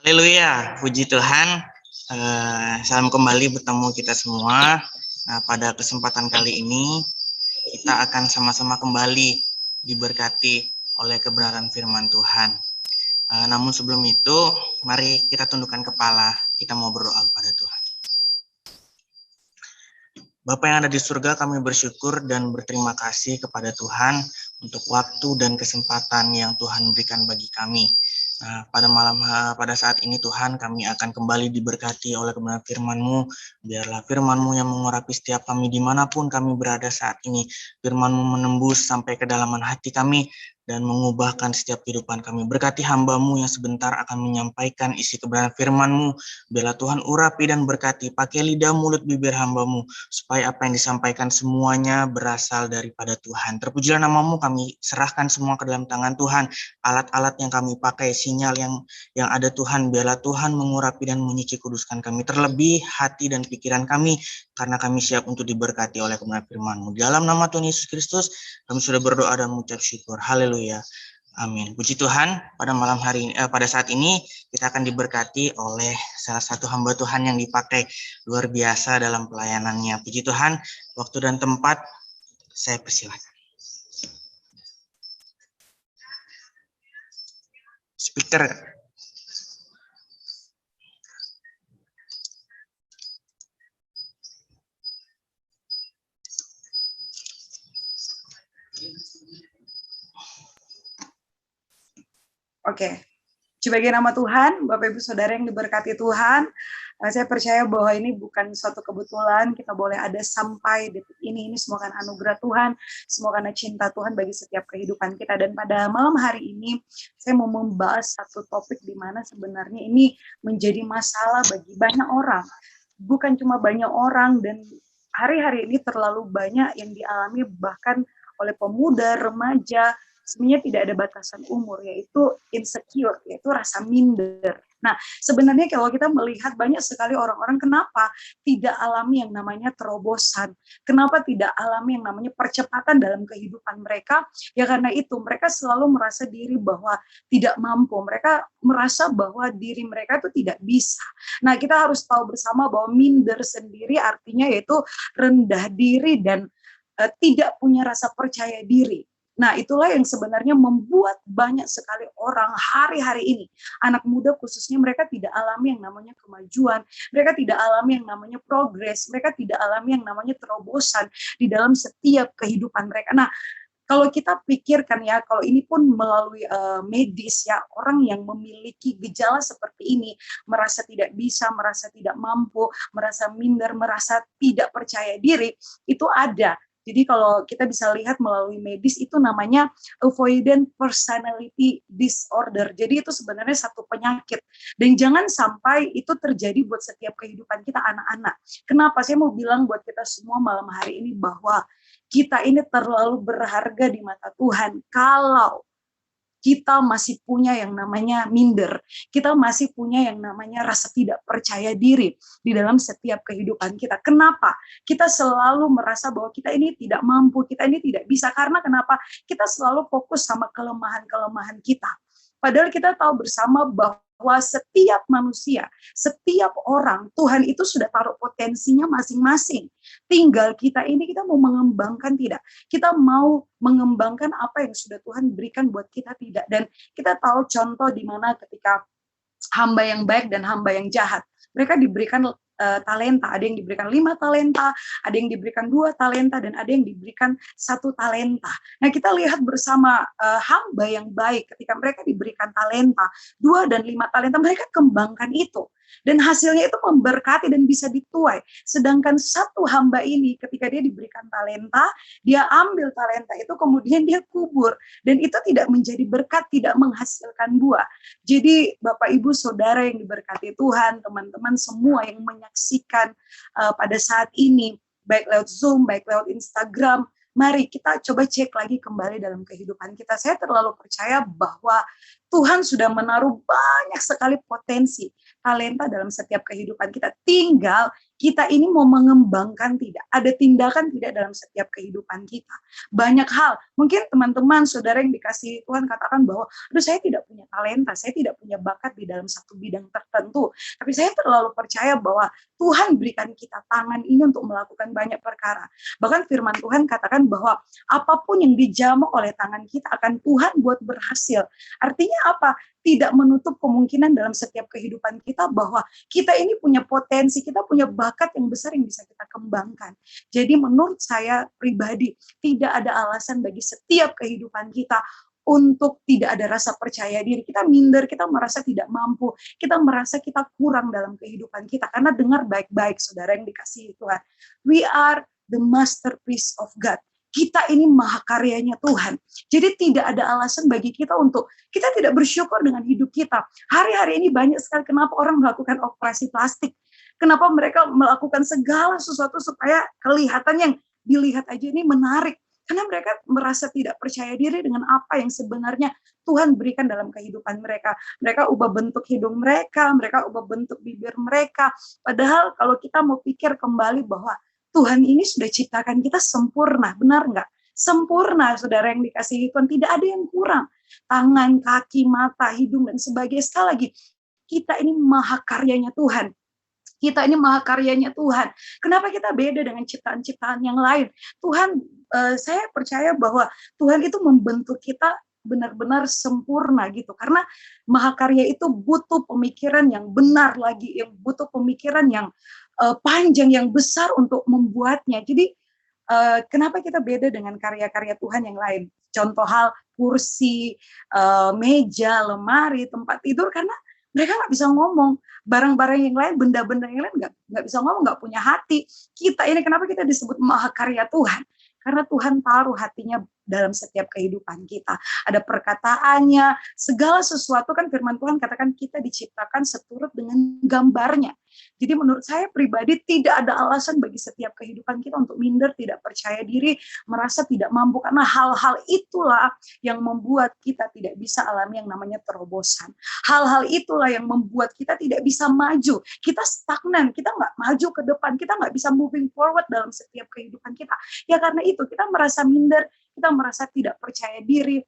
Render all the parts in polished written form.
Haleluya, puji Tuhan. Salam kembali bertemu kita semua. Nah, pada kesempatan kali ini kita akan sama-sama kembali diberkati oleh kebenaran firman Tuhan. Namun sebelum itu, mari kita tundukkan kepala, kita mau berdoa kepada Tuhan. Bapa yang ada di surga, kami bersyukur dan berterima kasih kepada Tuhan untuk waktu dan kesempatan yang Tuhan berikan bagi kami. Nah, pada saat ini Tuhan, kami akan kembali diberkati oleh kebenaran firman-Mu. Biarlah firman-Mu yang mengurapi setiap kami dimanapun kami berada saat ini. Firman-Mu menembus sampai kedalaman hati kami dan mengubahkan setiap kehidupan kami. Berkati hamba-Mu yang sebentar akan menyampaikan isi kebenaran firman-Mu. Biarlah Tuhan urapi dan berkati, pakai lidah mulut bibir hamba-Mu, supaya apa yang disampaikan semuanya berasal daripada Tuhan. Terpujilah nama-Mu, kami serahkan semua ke dalam tangan Tuhan. Alat-alat yang kami pakai, sinyal yang ada Tuhan, biarlah Tuhan mengurapi dan menyuci kuduskan kami. Terlebih hati dan pikiran kami, karena kami siap untuk diberkati oleh kebenaran firman-Mu. Dalam nama Tuhan Yesus Kristus, kami sudah berdoa dan mengucap syukur. Haleluya. Amin. Puji Tuhan, pada saat ini kita akan diberkati oleh salah satu hamba Tuhan yang dipakai luar biasa dalam pelayanannya. Puji Tuhan, waktu dan tempat saya persilakan. Speaker. Oke, sebagai nama Tuhan, Bapak Ibu Saudara yang diberkati Tuhan, saya percaya bahwa ini bukan suatu kebetulan kita boleh ada sampai detik ini. Ini semua kan anugerah Tuhan, semua karena cinta Tuhan bagi setiap kehidupan kita. Dan pada malam hari ini, saya mau membahas satu topik di mana sebenarnya ini menjadi masalah bagi banyak orang. Bukan cuma banyak orang, dan hari-hari ini terlalu banyak yang dialami bahkan oleh pemuda, remaja, sebenarnya tidak ada batasan umur, yaitu insecure, yaitu rasa minder. Nah, sebenarnya kalau kita melihat banyak sekali orang-orang kenapa tidak alami yang namanya terobosan, kenapa tidak alami yang namanya percepatan dalam kehidupan mereka, ya karena itu mereka selalu merasa diri bahwa tidak mampu, mereka merasa bahwa diri mereka itu tidak bisa. Nah, kita harus tahu bersama bahwa minder sendiri artinya yaitu rendah diri dan tidak punya rasa percaya diri. Nah, itulah yang sebenarnya membuat banyak sekali orang hari-hari ini, anak muda khususnya, mereka tidak alami yang namanya kemajuan, mereka tidak alami yang namanya progres, mereka tidak alami yang namanya terobosan di dalam setiap kehidupan mereka. Nah, kalau kita pikirkan ya, kalau ini pun melalui medis ya, orang yang memiliki gejala seperti ini, merasa tidak bisa, merasa tidak mampu, merasa minder, merasa tidak percaya diri, itu ada. Jadi kalau kita bisa lihat melalui medis itu namanya avoidant personality disorder. Jadi itu sebenarnya satu penyakit. Dan jangan sampai itu terjadi buat setiap kehidupan kita anak-anak. Kenapa? Saya mau bilang buat kita semua malam hari ini bahwa kita ini terlalu berharga di mata Tuhan kalau kita masih punya yang namanya minder, kita masih punya yang namanya rasa tidak percaya diri di dalam setiap kehidupan kita. Kenapa? Kita selalu merasa bahwa kita ini tidak mampu, kita ini tidak bisa. Karena kenapa? Kita selalu fokus sama kelemahan-kelemahan kita. Padahal kita tahu bersama bahwa setiap manusia, setiap orang, Tuhan itu sudah taruh potensinya masing-masing. Tinggal kita ini, kita mau mengembangkan tidak? Kita mau mengembangkan apa yang sudah Tuhan berikan buat kita tidak? Dan kita tahu contoh di mana ketika hamba yang baik dan hamba yang jahat, mereka diberikan talenta, ada yang diberikan 5 talenta, ada yang diberikan 2 talenta, dan ada yang diberikan 1 talenta. Nah, kita lihat bersama hamba yang baik, ketika mereka diberikan talenta 2 dan 5 talenta, mereka kembangkan itu. Dan hasilnya itu memberkati dan bisa dituai. Sedangkan satu hamba ini ketika dia diberikan talenta, dia ambil talenta itu kemudian dia kubur. Dan itu tidak menjadi berkat, tidak menghasilkan buah. Jadi Bapak Ibu Saudara yang diberkati Tuhan, teman-teman semua yang menyaksikan pada saat ini, baik lewat Zoom, baik lewat Instagram, mari kita coba cek lagi kembali dalam kehidupan kita. Saya terlalu percaya bahwa Tuhan sudah menaruh banyak sekali potensi, talenta dalam setiap kehidupan kita. Tinggal Kita ini mau mengembangkan tidak? Ada tindakan tidak dalam setiap kehidupan kita? Banyak hal. Mungkin teman-teman, saudara yang dikasihi Tuhan katakan bahwa, aduh saya tidak punya talenta, saya tidak punya bakat di dalam satu bidang tertentu. Tapi saya terlalu percaya bahwa Tuhan berikan kita tangan ini untuk melakukan banyak perkara. Bahkan firman Tuhan katakan bahwa apapun yang dijamah oleh tangan kita akan Tuhan buat berhasil. Artinya apa? Tidak menutup kemungkinan dalam setiap kehidupan kita bahwa kita ini punya potensi, kita punya bakat yang besar yang bisa kita kembangkan. Jadi menurut saya pribadi, tidak ada alasan bagi setiap kehidupan kita untuk tidak ada rasa percaya diri. Kita minder, kita merasa tidak mampu, kita merasa kita kurang dalam kehidupan kita. Karena dengar baik-baik, saudara yang dikasihi Tuhan. We are the masterpiece of God. Kita ini mahakaryanya Tuhan. Jadi tidak ada alasan bagi kita untuk kita tidak bersyukur dengan hidup kita. Hari-hari ini banyak sekali kenapa orang melakukan operasi plastik. Kenapa mereka melakukan segala sesuatu supaya kelihatan yang dilihat aja ini menarik. Karena mereka merasa tidak percaya diri dengan apa yang sebenarnya Tuhan berikan dalam kehidupan mereka. Mereka ubah bentuk hidung mereka ubah bentuk bibir mereka. Padahal kalau kita mau pikir kembali bahwa Tuhan ini sudah ciptakan kita sempurna, benar nggak? Sempurna, saudara yang dikasihi Tuhan, tidak ada yang kurang. Tangan, kaki, mata, hidung, dan sebagainya. Sekali lagi, kita ini mahakaryanya Tuhan. Kita ini mahakaryanya Tuhan. Kenapa kita beda dengan ciptaan-ciptaan yang lain? Tuhan, saya percaya bahwa Tuhan itu membentuk kita benar-benar sempurna gitu. Karena mahakarya itu butuh pemikiran yang benar lagi, yang butuh pemikiran yang panjang, yang besar untuk membuatnya. Jadi kenapa kita beda dengan karya-karya Tuhan yang lain? Contoh hal kursi, meja, lemari, tempat tidur, karena mereka nggak bisa ngomong. Barang-barang yang lain, benda-benda yang lain nggak bisa ngomong, nggak punya hati. Kita ini kenapa kita disebut mahakarya Tuhan? Karena Tuhan taruh hatinya dalam setiap kehidupan kita. Ada perkataannya, segala sesuatu kan firman Tuhan katakan kita diciptakan seturut dengan gambarnya. Jadi menurut saya pribadi tidak ada alasan bagi setiap kehidupan kita untuk minder, tidak percaya diri, merasa tidak mampu. Karena hal-hal itulah yang membuat kita tidak bisa alami yang namanya terobosan. Hal-hal itulah yang membuat kita tidak bisa maju. Kita stagnan, kita nggak maju ke depan, kita nggak bisa moving forward dalam setiap kehidupan kita. Ya karena itu kita merasa minder, kita merasa tidak percaya diri.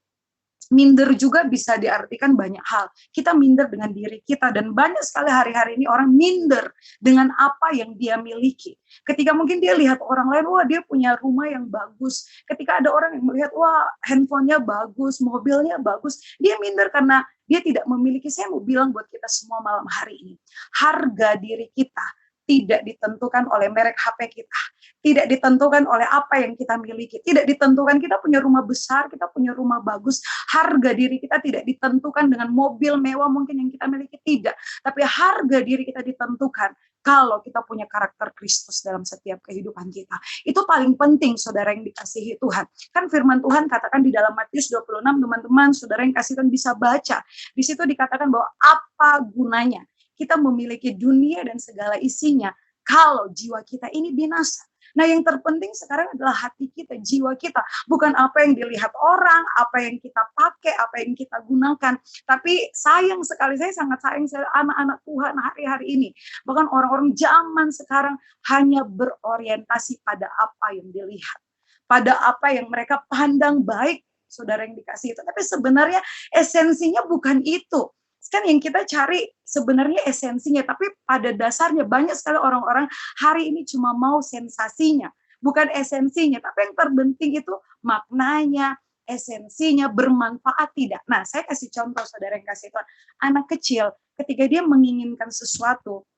Minder juga bisa diartikan banyak hal. Kita minder dengan diri kita, dan banyak sekali hari-hari ini orang minder dengan apa yang dia miliki. Ketika mungkin dia lihat orang lain, wah dia punya rumah yang bagus. Ketika ada orang yang melihat, wah handphonenya bagus, mobilnya bagus, dia minder karena dia tidak memiliki. Saya mau bilang buat kita semua malam hari ini, harga diri kita tidak ditentukan oleh merek HP kita, tidak ditentukan oleh apa yang kita miliki, tidak ditentukan kita punya rumah besar, kita punya rumah bagus, harga diri kita tidak ditentukan dengan mobil mewah mungkin yang kita miliki, tidak. Tapi harga diri kita ditentukan kalau kita punya karakter Kristus dalam setiap kehidupan kita. Itu paling penting, saudara yang dikasihi Tuhan. Kan firman Tuhan katakan di dalam Matius 26, teman-teman, saudara yang kasih Tuhan bisa baca. Di situ dikatakan bahwa apa gunanya kita memiliki dunia dan segala isinya kalau jiwa kita ini binasa. Nah yang terpenting sekarang adalah hati kita, jiwa kita. Bukan apa yang dilihat orang, apa yang kita pakai, apa yang kita gunakan. Tapi sayang sekali, saya sangat sayang sekali anak-anak Tuhan hari-hari ini. Bahkan orang-orang zaman sekarang hanya berorientasi pada apa yang dilihat. Pada apa yang mereka pandang baik, saudara yang dikasih itu. Tapi sebenarnya esensinya bukan itu. Kan yang kita cari sebenarnya esensinya, tapi pada dasarnya banyak sekali orang-orang hari ini cuma mau sensasinya, bukan esensinya. Tapi yang terpenting itu maknanya, esensinya, bermanfaat tidak. Nah, saya kasih contoh, saudara yang kasih Tuhan, anak kecil ketika dia menginginkan sesuatu,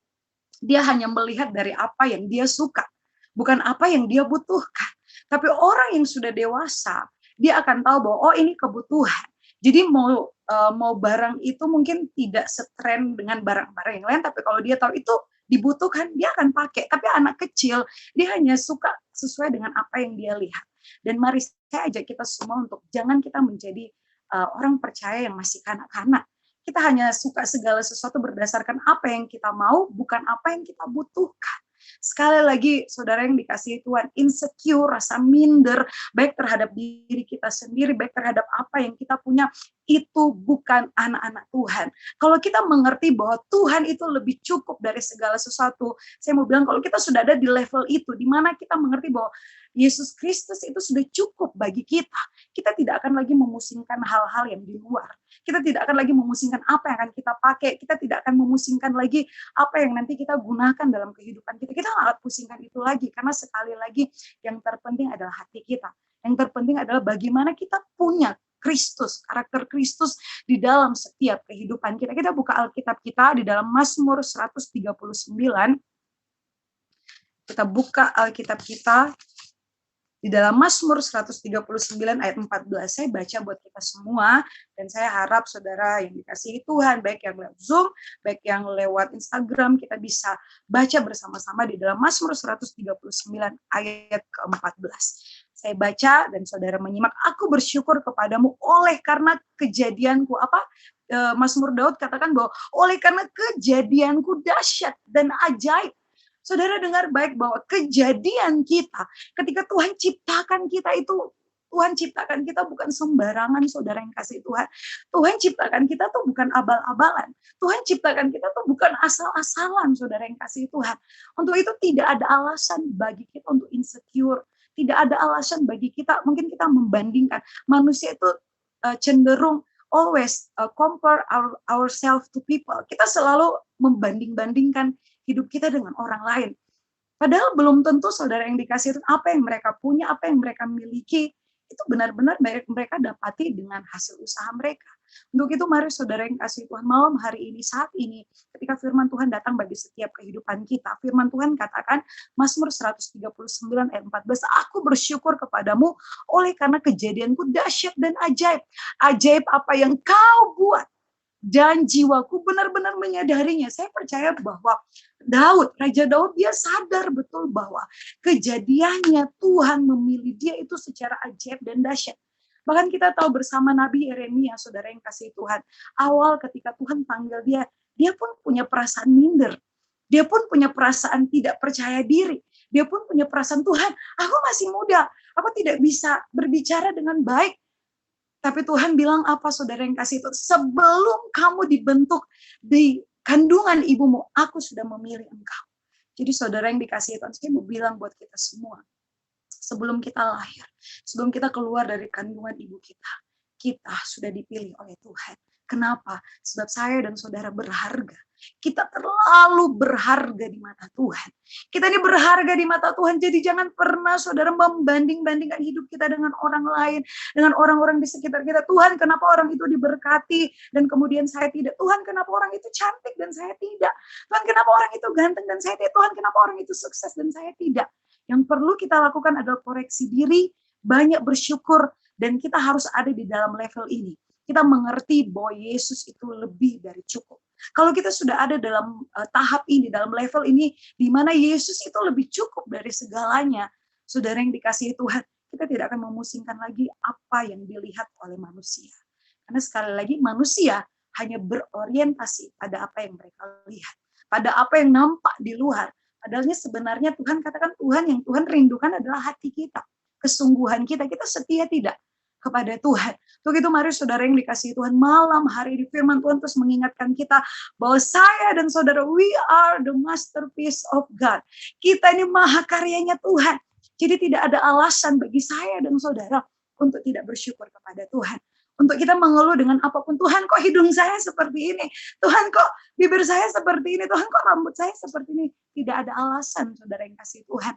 dia hanya melihat dari apa yang dia suka, bukan apa yang dia butuhkan. Tapi orang yang sudah dewasa, dia akan tahu bahwa oh ini kebutuhan. Jadi mau barang itu mungkin tidak setren dengan barang-barang yang lain, tapi kalau dia tahu itu dibutuhkan, dia akan pakai. Tapi anak kecil, dia hanya suka sesuai dengan apa yang dia lihat. Dan mari saya ajak kita semua untuk jangan kita menjadi orang percaya yang masih kanak-kanak. Kita hanya suka segala sesuatu berdasarkan apa yang kita mau, bukan apa yang kita butuhkan. Sekali lagi, saudara yang dikasihi Tuhan, insecure, rasa minder, baik terhadap diri kita sendiri, baik terhadap apa yang kita punya, itu bukan anak-anak Tuhan. Kalau kita mengerti bahwa Tuhan itu lebih cukup dari segala sesuatu, saya mau bilang kalau kita sudah ada di level itu, di mana kita mengerti bahwa Yesus Kristus itu sudah cukup bagi kita tidak akan lagi memusingkan hal-hal yang di luar. Kita tidak akan lagi memusingkan apa yang akan kita pakai. Kita tidak akan memusingkan lagi apa yang nanti kita gunakan dalam kehidupan kita. Kita nggak akan pusingkan itu lagi. Karena sekali lagi yang terpenting adalah hati kita. Yang terpenting adalah bagaimana kita punya Kristus, karakter Kristus di dalam setiap kehidupan kita. Kita buka Alkitab kita di dalam Mazmur 139. Kita buka Alkitab kita di dalam Mazmur 139 ayat 14, saya baca buat kita semua, dan saya harap saudara yang dikasihi Tuhan, baik yang lewat Zoom, baik yang lewat Instagram, kita bisa baca bersama-sama di dalam Mazmur 139 ayat ke-14. Saya baca dan saudara menyimak, aku bersyukur kepadamu oleh karena kejadianku, Mazmur Daud katakan bahwa oleh karena kejadianku dahsyat dan ajaib. Saudara dengar baik bahwa kejadian kita, ketika Tuhan ciptakan kita itu, Tuhan ciptakan kita bukan sembarangan, saudara yang kasih Tuhan. Tuhan ciptakan kita tuh bukan abal-abalan. Tuhan ciptakan kita tuh bukan asal-asalan, saudara yang kasih Tuhan. Untuk itu tidak ada alasan bagi kita untuk insecure. Tidak ada alasan bagi kita, mungkin kita membandingkan. Manusia itu cenderung always compare ourselves to people. Kita selalu membanding-bandingkan hidup kita dengan orang lain. Padahal belum tentu saudara yang dikasih itu apa yang mereka punya, apa yang mereka miliki, itu benar-benar mereka dapati dengan hasil usaha mereka. Untuk itu mari saudara yang kasih Tuhan, malam hari ini, saat ini, ketika firman Tuhan datang bagi setiap kehidupan kita, firman Tuhan katakan, Mazmur 139 ayat 14, aku bersyukur kepadamu oleh karena kejadianku dahsyat dan ajaib. Ajaib apa yang kau buat. Dan jiwaku benar-benar menyadarinya. Saya percaya bahwa Raja Daud, dia sadar betul bahwa kejadiannya Tuhan memilih dia itu secara ajaib dan dahsyat. Bahkan kita tahu bersama Nabi Yeremia, saudara yang kasih Tuhan, awal ketika Tuhan panggil dia, dia pun punya perasaan minder. Dia pun punya perasaan tidak percaya diri. Dia pun punya perasaan, Tuhan, aku masih muda, aku tidak bisa berbicara dengan baik. Tapi Tuhan bilang apa, saudara yang kasih itu? Sebelum kamu dibentuk di kandungan ibumu, aku sudah memilih engkau. Jadi saudara yang dikasih Tuhan, saya mau bilang buat kita semua. Sebelum kita lahir, sebelum kita keluar dari kandungan ibu kita sudah dipilih oleh Tuhan. Kenapa? Sebab saya dan saudara berharga. Kita terlalu berharga di mata Tuhan. Kita ini berharga di mata Tuhan, jadi jangan pernah saudara membanding-bandingkan hidup kita dengan orang lain, dengan orang-orang di sekitar kita. Tuhan, kenapa orang itu diberkati dan kemudian saya tidak? Tuhan, kenapa orang itu cantik dan saya tidak? Tuhan, kenapa orang itu ganteng dan saya tidak? Tuhan, kenapa orang itu sukses dan saya tidak? Yang perlu kita lakukan adalah koreksi diri, banyak bersyukur, dan kita harus ada di dalam level ini. Kita mengerti bahwa Yesus itu lebih dari cukup. Kalau kita sudah ada dalam tahap ini, dalam level ini, di mana Yesus itu lebih cukup dari segalanya, saudara yang dikasihi Tuhan, kita tidak akan memusingkan lagi apa yang dilihat oleh manusia. Karena sekali lagi manusia hanya berorientasi pada apa yang mereka lihat, pada apa yang nampak di luar. Padahal sebenarnya Tuhan katakan, Tuhan yang Tuhan rindukan adalah hati kita, kesungguhan kita setia tidak kepada Tuhan. Untuk itu mari saudara yang dikasihi Tuhan, malam hari di firman Tuhan terus mengingatkan kita bahwa saya dan saudara, we are the masterpiece of God. Kita ini mahakaryanya Tuhan. Jadi tidak ada alasan bagi saya dan saudara untuk tidak bersyukur kepada Tuhan. Untuk kita mengeluh dengan apapun, Tuhan kok hidung saya seperti ini, Tuhan kok bibir saya seperti ini, Tuhan kok rambut saya seperti ini. Tidak ada alasan saudara yang kasih Tuhan.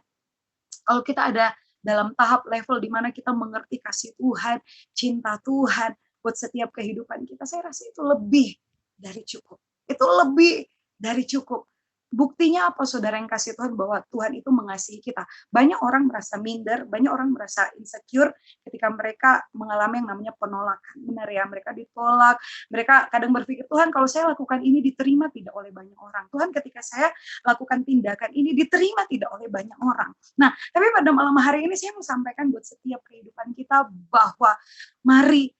Kalau kita ada dalam tahap level di mana kita mengerti kasih Tuhan, cinta Tuhan buat setiap kehidupan kita, saya rasa itu lebih dari cukup. Itu lebih dari cukup. Buktinya apa saudara yang kasih Tuhan bahwa Tuhan itu mengasihi kita. Banyak orang merasa minder, banyak orang merasa insecure ketika mereka mengalami yang namanya penolakan. Benar ya, mereka ditolak, mereka kadang berpikir, Tuhan kalau saya lakukan ini diterima tidak oleh banyak orang. Tuhan ketika saya lakukan tindakan ini diterima tidak oleh banyak orang. Nah, tapi pada malam hari ini saya mau sampaikan buat setiap kehidupan kita bahwa mari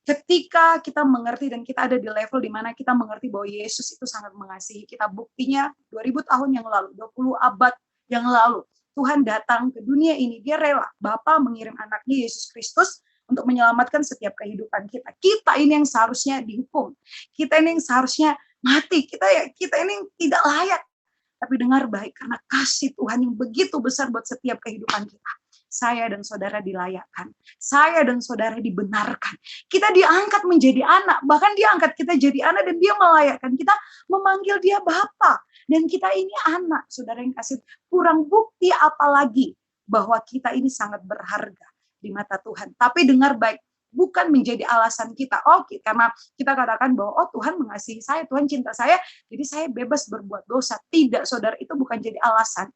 ketika kita mengerti dan kita ada di level di mana kita mengerti bahwa Yesus itu sangat mengasihi kita, buktinya 2000 tahun yang lalu, 20 abad yang lalu. Tuhan datang ke dunia ini, dia rela. Bapa mengirim anaknya Yesus Kristus untuk menyelamatkan setiap kehidupan kita. Kita ini yang seharusnya dihukum. Kita ini yang seharusnya mati. Kita ini yang tidak layak. Tapi dengar baik, karena kasih Tuhan yang begitu besar buat setiap kehidupan kita. Saya dan saudara dilayakkan. Saya dan saudara dibenarkan. Kita diangkat menjadi anak. Bahkan dia angkat kita jadi anak dan dia melayakkan kita, memanggil dia Bapa. Dan kita ini anak, saudara yang kasih, kurang bukti apalagi bahwa kita ini sangat berharga di mata Tuhan. Tapi dengar baik, bukan menjadi alasan kita. Karena kita katakan bahwa Tuhan mengasihi saya, Tuhan cinta saya, jadi saya bebas berbuat dosa. Tidak, saudara, itu bukan jadi alasan.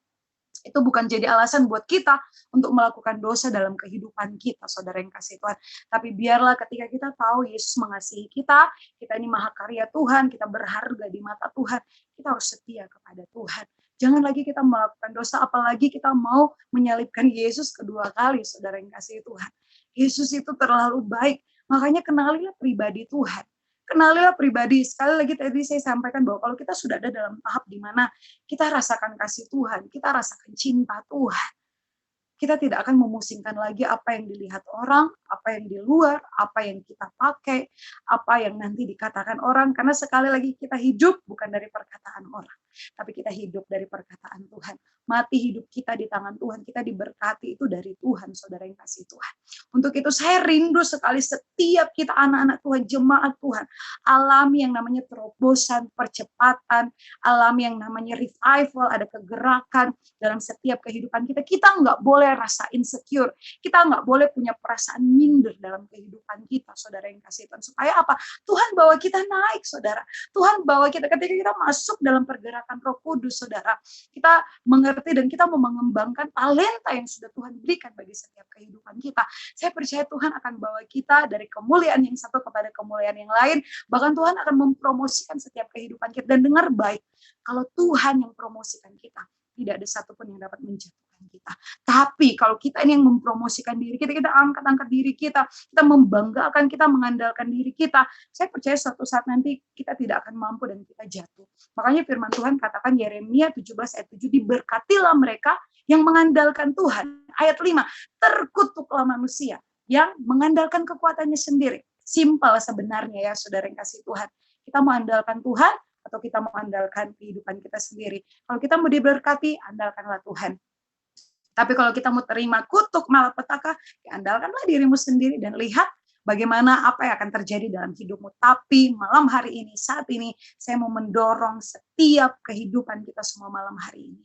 Itu bukan jadi alasan buat kita untuk melakukan dosa dalam kehidupan kita, saudara yang kasih Tuhan. Tapi biarlah ketika kita tahu Yesus mengasihi kita ini mahakarya Tuhan, kita berharga di mata Tuhan, kita harus setia kepada Tuhan. Jangan lagi kita melakukan dosa, apalagi kita mau menyalibkan Yesus kedua kali, saudara yang kasih Tuhan. Yesus itu terlalu baik, makanya kenalilah pribadi Tuhan. Kenalilah pribadi. Sekali lagi tadi saya sampaikan bahwa kalau kita sudah ada dalam tahap di mana kita rasakan kasih Tuhan, kita rasakan cinta Tuhan, kita tidak akan memusingkan lagi apa yang dilihat orang, apa yang di luar, apa yang kita pakai, apa yang nanti dikatakan orang. Karena sekali lagi kita hidup bukan dari perkataan orang, tapi kita hidup dari perkataan Tuhan. Mati hidup kita di tangan Tuhan, kita diberkati itu dari Tuhan, saudara yang kasih Tuhan. Untuk itu saya rindu sekali setiap kita anak-anak Tuhan, jemaat Tuhan, alami yang namanya terobosan, percepatan, alami yang namanya revival, ada kegerakan dalam setiap kehidupan kita. Kita nggak boleh rasa insecure, kita nggak boleh punya perasaan minder dalam kehidupan kita, saudara yang kasih Tuhan. Supaya apa? Tuhan bawa kita naik, saudara. Tuhan bawa kita ketika kita masuk dalam pergerakan Roh Kudus, saudara. Kita mengerti dan kita mau mengembangkan talenta yang sudah Tuhan berikan bagi setiap kehidupan kita. Saya percaya Tuhan akan bawa kita dari kemuliaan yang satu kepada kemuliaan yang lain. Bahkan Tuhan akan mempromosikan setiap kehidupan kita. Dan dengar baik, kalau Tuhan yang promosikan kita, tidak ada satupun yang dapat menjatuhkan kita. Tapi kalau kita ini yang mempromosikan diri kita, kita angkat-angkat diri kita membanggakan, kita mengandalkan diri kita, saya percaya suatu saat nanti kita tidak akan mampu dan kita jatuh. Makanya firman Tuhan katakan Yeremia 17 ayat 7, diberkatilah mereka yang mengandalkan Tuhan. Ayat 5, terkutuklah manusia yang mengandalkan kekuatannya sendiri. Simpel sebenarnya ya, saudara yang kasih Tuhan. Kita mau andalkan Tuhan, atau kita mau andalkan kehidupan kita sendiri. Kalau kita mau diberkati, andalkanlah Tuhan. Tapi kalau kita mau terima kutuk malapetaka, ya andalkanlah dirimu sendiri dan lihat bagaimana apa yang akan terjadi dalam hidupmu. Tapi malam hari ini, saat ini, saya mau mendorong setiap kehidupan kita semua malam hari ini.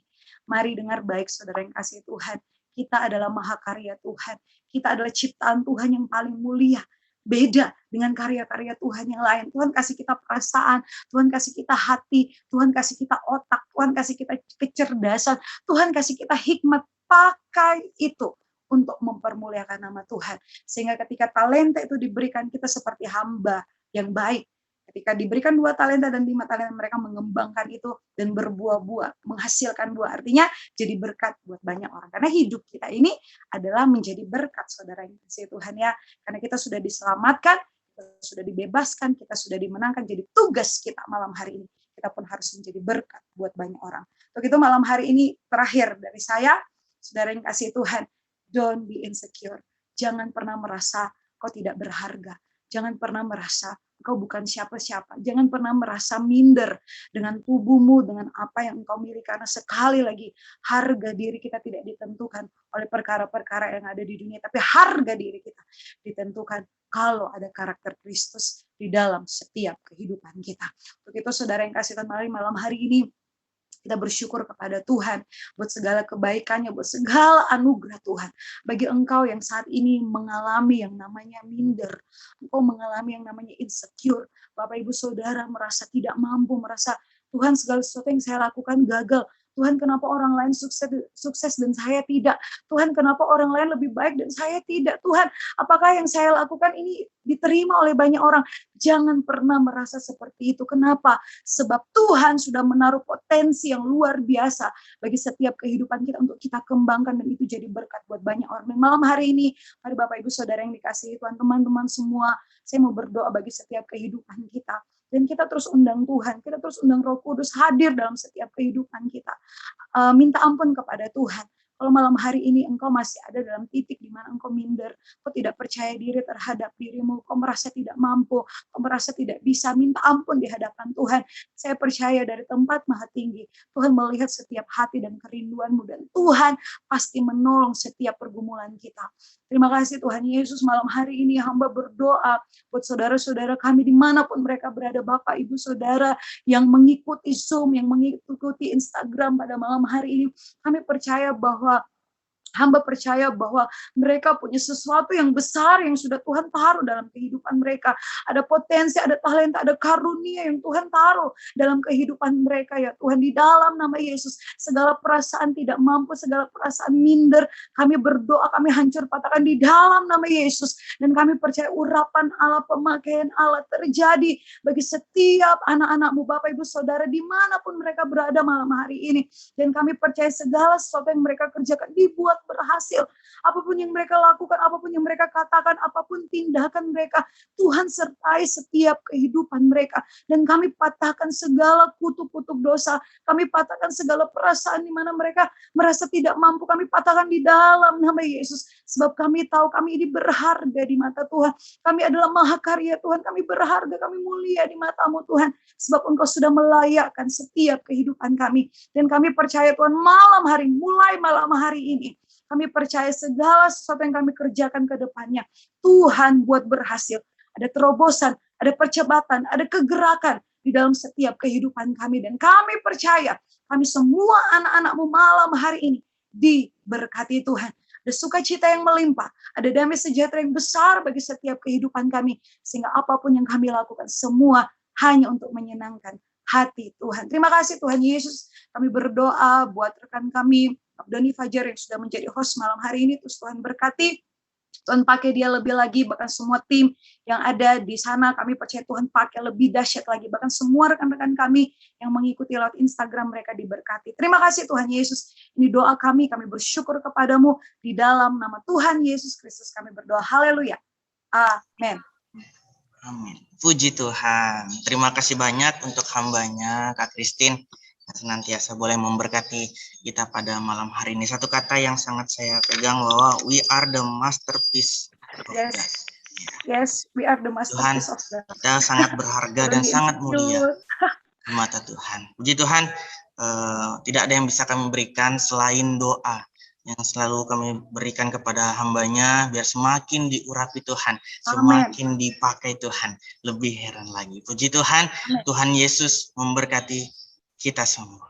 Mari dengar baik, saudara yang kasih Tuhan. Kita adalah mahakarya Tuhan. Kita adalah ciptaan Tuhan yang paling mulia. Beda dengan karya-karya Tuhan yang lain. Tuhan kasih kita perasaan, Tuhan kasih kita hati, Tuhan kasih kita otak, Tuhan kasih kita kecerdasan, Tuhan kasih kita hikmat. Pakai itu untuk mempermuliakan nama Tuhan. Sehingga ketika talenta itu diberikan, kita seperti hamba yang baik. Ketika diberikan 2 talenta dan 5 talenta, mereka mengembangkan itu dan berbuah-buah, menghasilkan buah. Artinya jadi berkat buat banyak orang. Karena hidup kita ini adalah menjadi berkat, saudara yang kasih Tuhan ya. Karena kita sudah diselamatkan, kita sudah dibebaskan, kita sudah dimenangkan. Jadi tugas kita malam hari ini, kita pun harus menjadi berkat buat banyak orang. Untuk itu malam hari ini terakhir dari saya, saudara yang kasih Tuhan, don't be insecure. Jangan pernah merasa kau tidak berharga. Jangan pernah merasa engkau bukan siapa-siapa. Jangan pernah merasa minder dengan tubuhmu, dengan apa yang engkau miliki. Karena sekali lagi, harga diri kita tidak ditentukan oleh perkara-perkara yang ada di dunia. Tapi harga diri kita ditentukan kalau ada karakter Kristus di dalam setiap kehidupan kita. Untuk itu, saudara yang kasih Tuhan, mari malam hari ini, kita bersyukur kepada Tuhan buat segala kebaikannya, buat segala anugerah Tuhan. Bagi engkau yang saat ini mengalami yang namanya minder, engkau mengalami yang namanya insecure, Bapak Ibu Saudara merasa tidak mampu, merasa Tuhan segala sesuatu yang saya lakukan gagal. Tuhan, kenapa orang lain sukses dan saya tidak? Tuhan, kenapa orang lain lebih baik dan saya tidak? Tuhan, apakah yang saya lakukan ini diterima oleh banyak orang? Jangan pernah merasa seperti itu. Kenapa? Sebab Tuhan sudah menaruh potensi yang luar biasa bagi setiap kehidupan kita untuk kita kembangkan, dan itu jadi berkat buat banyak orang. Dan malam hari ini, mari Bapak Ibu Saudara yang dikasihi Tuhan, teman-teman semua, saya mau berdoa bagi setiap kehidupan kita. Dan kita terus undang Tuhan, kita terus undang Roh Kudus hadir dalam setiap kehidupan kita. Minta ampun kepada Tuhan. Kalau malam hari ini engkau masih ada dalam titik di mana engkau minder, kau tidak percaya diri terhadap dirimu, kau merasa tidak mampu, kau merasa tidak bisa, minta ampun di hadapan Tuhan. Saya percaya dari tempat maha tinggi, Tuhan melihat setiap hati dan kerinduanmu, dan Tuhan pasti menolong setiap pergumulan kita. Terima kasih Tuhan Yesus, malam hari ini hamba berdoa buat saudara-saudara kami dimanapun mereka berada, Bapak, Ibu, Saudara yang mengikuti Zoom, yang mengikuti Instagram pada malam hari ini. Kami percaya bahwa hamba percaya bahwa mereka punya sesuatu yang besar yang sudah Tuhan taruh dalam kehidupan mereka. Ada potensi, ada talenta, ada karunia yang Tuhan taruh dalam kehidupan mereka, ya Tuhan. Di dalam nama Yesus, segala perasaan tidak mampu, segala perasaan minder, kami berdoa, kami hancur patahkan di dalam nama Yesus. Dan kami percaya urapan Allah, pemakaian Allah terjadi bagi setiap anak-anakmu, Bapak, Ibu, Saudara, dimanapun mereka berada malam hari ini. Dan kami percaya segala sesuatu yang mereka kerjakan dibuat berhasil. Apapun yang mereka lakukan, apapun yang mereka katakan, apapun tindakan mereka, Tuhan sertai setiap kehidupan mereka. Dan kami patahkan segala kutuk-kutuk dosa, kami patahkan segala perasaan di mana mereka merasa tidak mampu, kami patahkan di dalam nama Yesus. Sebab kami tahu kami ini berharga di mata Tuhan. Kami adalah mahakarya Tuhan, kami berharga, kami mulia di mata-Mu Tuhan. Sebab Engkau sudah melayakkan setiap kehidupan kami. Dan kami percaya Tuhan, mulai malam hari ini, kami percaya segala sesuatu yang kami kerjakan ke depannya, Tuhan buat berhasil. Ada terobosan, ada percepatan, ada kegerakan di dalam setiap kehidupan kami. Dan kami percaya, kami semua anak-anak-Mu malam hari ini diberkati Tuhan. Ada sukacita yang melimpah, ada damai sejahtera yang besar bagi setiap kehidupan kami. Sehingga apapun yang kami lakukan, semua hanya untuk menyenangkan hati Tuhan. Terima kasih Tuhan Yesus. Kami berdoa buat rekan kami, Doni Fajar yang sudah menjadi host malam hari ini. Terus Tuhan berkati, Tuhan pakai dia lebih lagi, bahkan semua tim yang ada di sana, kami percaya Tuhan pakai lebih dahsyat lagi, bahkan semua rekan-rekan kami yang mengikuti lewat Instagram mereka diberkati. Terima kasih Tuhan Yesus, ini doa kami bersyukur kepadamu, di dalam nama Tuhan Yesus Kristus kami berdoa, haleluya, amin. Amin. Puji Tuhan. Terima kasih banyak untuk hambanya, Kak Christine, yang senantiasa boleh memberkati kita pada malam hari ini. Satu kata yang sangat saya pegang bahwa we are the masterpiece of God. Yes, we are the masterpiece Tuhan, of God. kita sangat berharga dan sangat mulia di mata Tuhan. Puji Tuhan, tidak ada yang bisa kami berikan selain doa yang selalu kami berikan kepada hambanya, biar semakin diurapi Tuhan, semakin dipakai Tuhan, lebih heran lagi. Puji Tuhan, Tuhan Yesus memberkati kita semua.